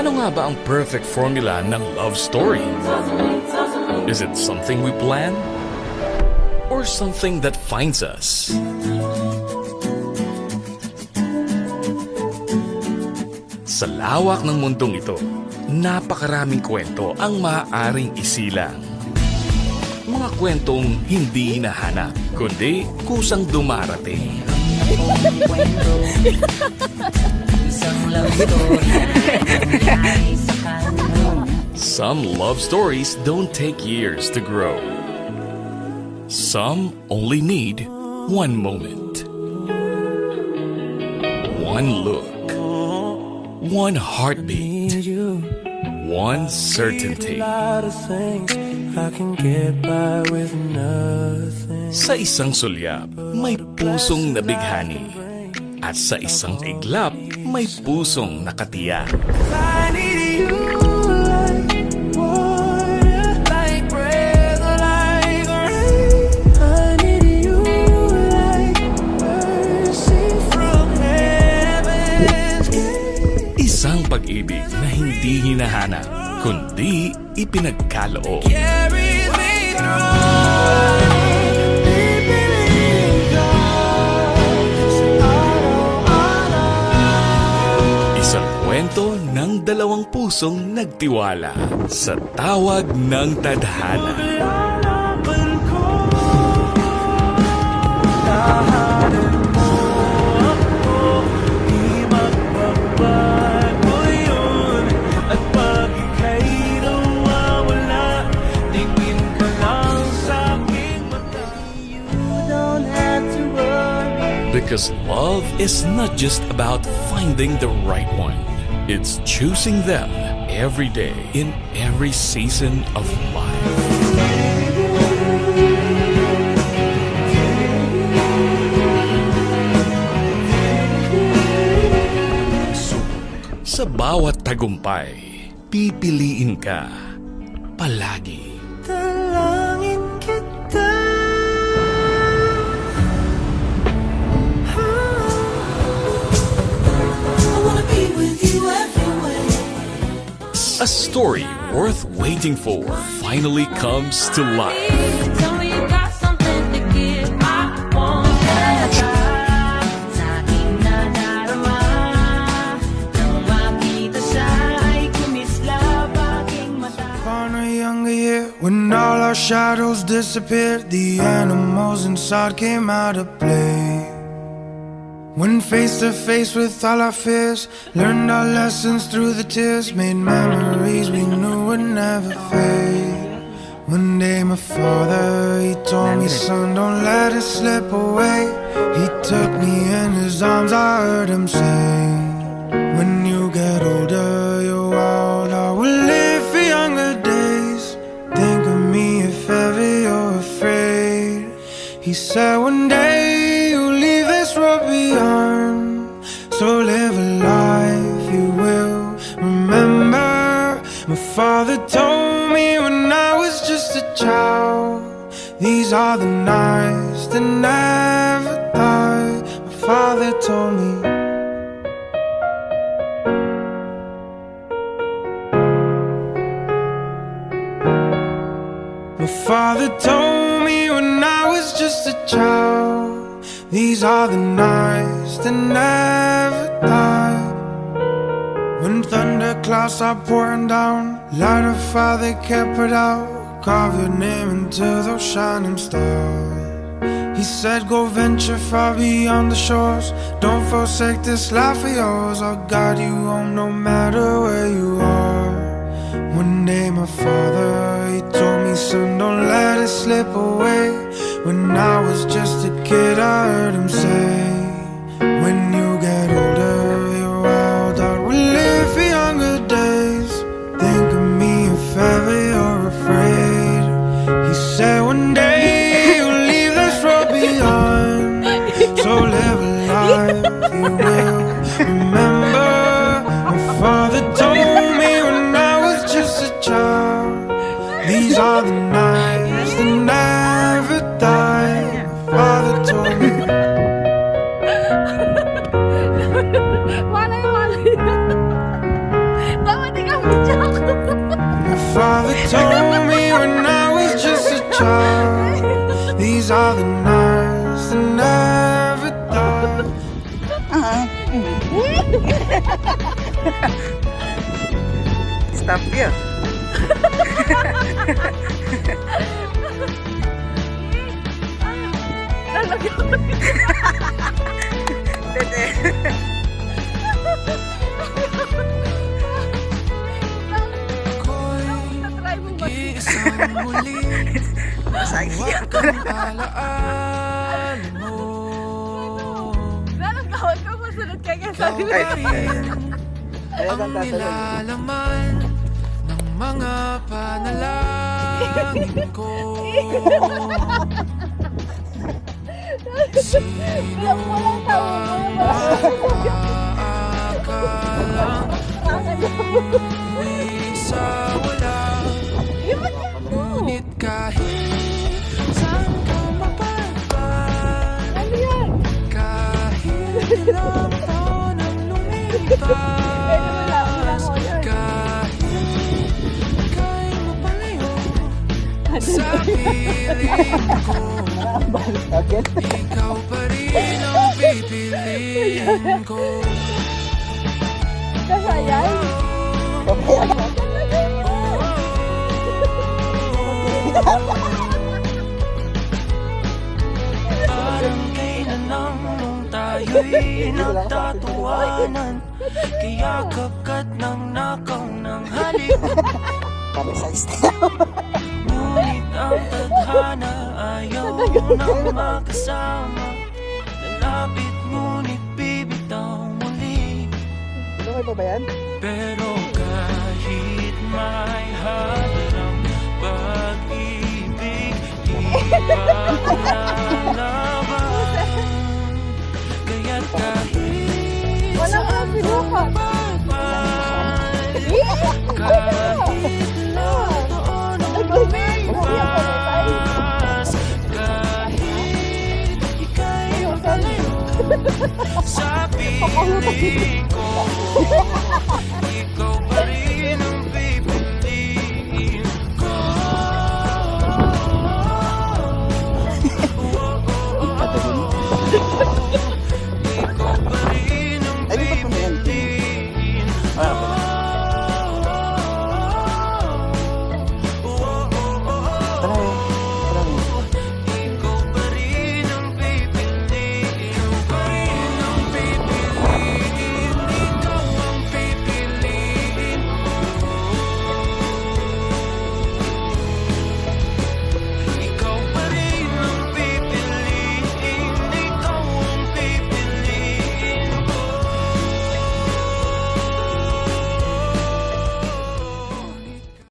Ano nga ba ang perfect formula ng love story? Is it something we plan? Or something that finds us? Sa lawak ng mundong ito, napakaraming kwento ang maaaring isilang. Mga kwentong hindi hinahanap, kundi kusang dumarating. Some love stories don't take years to grow. Some only need one moment, one look, one heartbeat, one certainty. Sa isang sulyap, may pusong nabighani. At sa isang iglap, may pusong nakatiyak. Isang pag-ibig na hindi hinahanap, kundi ipinagkaloob. Isang kwento ng dalawang pusong nagtiwala sa tawag ng tadhana. Because love is not just about finding the right one. It's choosing them every day in every season of life. So, sa bawat tagumpay, pipiliin ka palagi. Dalangin kita. A story worth waiting for finally comes to life. Tell me you got something to give. I want that. Sa aking nadarama, nang makita siya ay kumislap aking mata. On a younger year, when all our shadows disappeared, the animals inside came out to play. When face to face with all our fears, learned our lessons through the tears, made memories we knew would never fade. One day my father, he told me, son, don't let it slip away. He took me in his arms, I heard him say, when you get older, you're wild, I will live for younger days. Think of me if ever you're afraid. He said one day you'll leave this world behind, so live a life you will remember. My father told me when I was just a child, these are the nights that never die. My father told me. My father told me when I was just a child, these are the nights that never die. When thunderclouds are pouring down, light a fire they can't put out, carve your name into those shining stars. He said go venture far beyond the shores, don't forsake this life of yours, I'll guide you home no matter where you are. One day my father, he told me, son, don't let it slip away. When I was just a kid, I heard him say, when you get older, you're wild out, will live for younger days. Think of me if ever you're afraid. He said one day you'll leave this world behind, so live a life you will remember. My father told me when I was just a child, these are the nights that never die. My father told me. father told me when I was just a child. These are the nights that never die. Stop you. Isang muli, huwag kang alaan mo. Lalagawin ko masunod ka kaya sabi mo. Ang nilalaman ng mga panalangin ko. Sino ba maakalang umuwi sa wala? Ngunit kahit saan ka mapadpad, kahit ilang taon ang lumipas, kahit ika'y mapalayo sa piling ko, ikaw pa rin ang pipiliin ko. Parang kailan lang nung tayo'y nagtatawanan, kayakap ka't nang nakaw ng halik. Ngunit ang tadhana ayaw nang makasama, lalapit ngunit bibitaw muli. Pero kahit may halang pag-ibig, di pa lalaban. Kaya't kahit saan mapapal, kahit ilang taon ang lumipas, kahit ika'y makalayo sa piling ko,